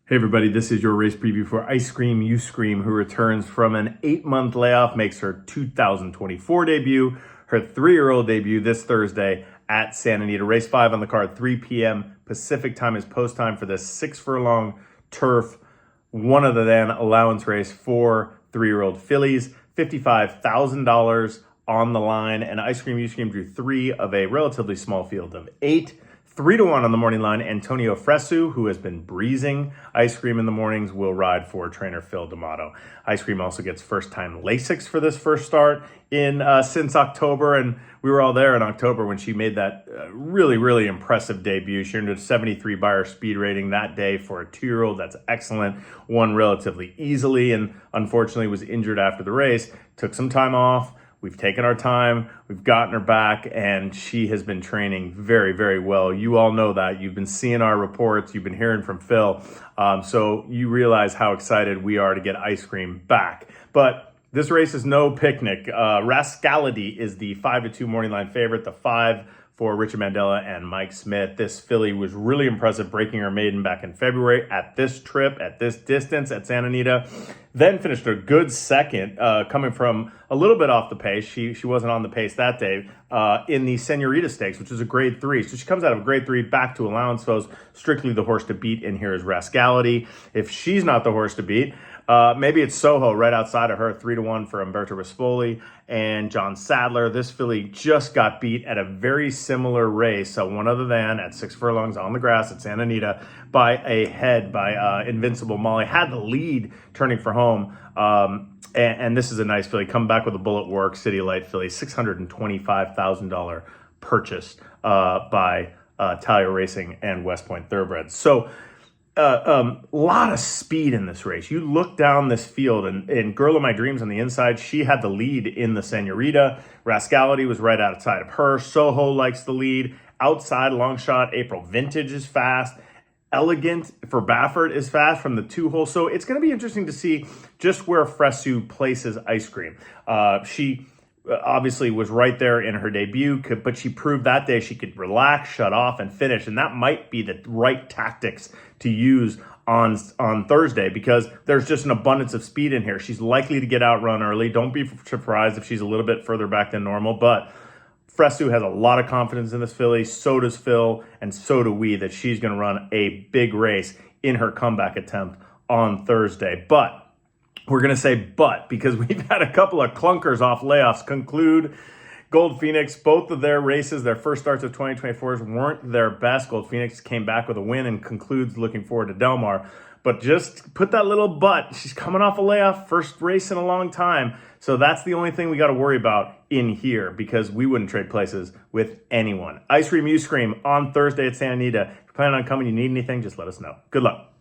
Hey everybody, this is your race preview for Iscream, who returns from an 8-month layoff, makes her 2024 debut, her 3-year-old debut this Thursday at Santa Anita. Race 5 on the card, 3 p.m. Pacific time is post time for this 6-furlong turf, one other than allowance race for 3-year-old fillies. $55,000 on the line, and Iscream drew 3 of a relatively small field of 8. 3-1 on the morning line, Antonio Fresu, who has been breezing Iscream in the mornings, will ride for trainer Phil D'Amato. Iscream also gets first-time Lasix for this first start since October, and we were all there in October when she made that really impressive debut. She earned a 73 Beyer speed rating that day for a 2-year-old. That's excellent. Won relatively easily, and unfortunately was injured after the race. Took some time off. We've taken our time, we've gotten her back, and she has been training very well. You all know that. You've been seeing our reports, you've been hearing from Phil, so you realize how excited we are to get Iscream back. But this race is no picnic. Rascality is the 5-2 morning line favorite, the 5 for Richard Mandela and Mike Smith. This filly was really impressive, breaking her maiden back in February at this trip, at this distance at Santa Anita. Then finished a good second, coming from a little bit off the pace. She wasn't on the pace that day in the Senorita Stakes, which is a grade 3. So she comes out of a grade 3 back to allowance foes. Strictly the horse to beat in here is Rascality. If she's not the horse to beat, maybe it's Soho right outside of her, 3-1 for Umberto Rispoli and John Sadler. This filly just got beat at a very similar race, so one other than at 6 furlongs on the grass at Santa Anita by a head by Invincible Molly. Had the lead turning for home, and this is a nice filly. Come back with a bullet work, City Light filly, $625,000 purchased by Talia Racing and West Point Thoroughbreds. So lot of speed in this race. You look down this field, and Girl of My Dreams on the inside, she had the lead in the Senorita. Rascality was right outside of her. Soho likes the lead. Outside, long shot, April Vintage is fast. Elegant for Baffert is fast from the 2-hole. So it's going to be interesting to see just where Fresu places Iscream. She obviously was right there in her debut, but she proved that day she could relax, shut off, and finish. And that might be the right tactics to use on Thursday, because there's just an abundance of speed in here. She's likely to get outrun early. Don't be surprised if she's a little bit further back than normal, but Fresu has a lot of confidence in this filly. So does Phil, and so do we, that she's going to run a big race in her comeback attempt on Thursday. But we're going to say but, because we've had a couple of clunkers off layoffs conclude. Gold Phoenix, both of their races, their first starts of 2024 weren't their best. Gold Phoenix came back with a win and concludes looking forward to Del Mar. But just put that little but. She's coming off a layoff, first race in a long time. So that's the only thing we got to worry about in here, because we wouldn't trade places with anyone. Iscream on Thursday at Santa Anita. If you're planning on coming, you need anything, just let us know. Good luck.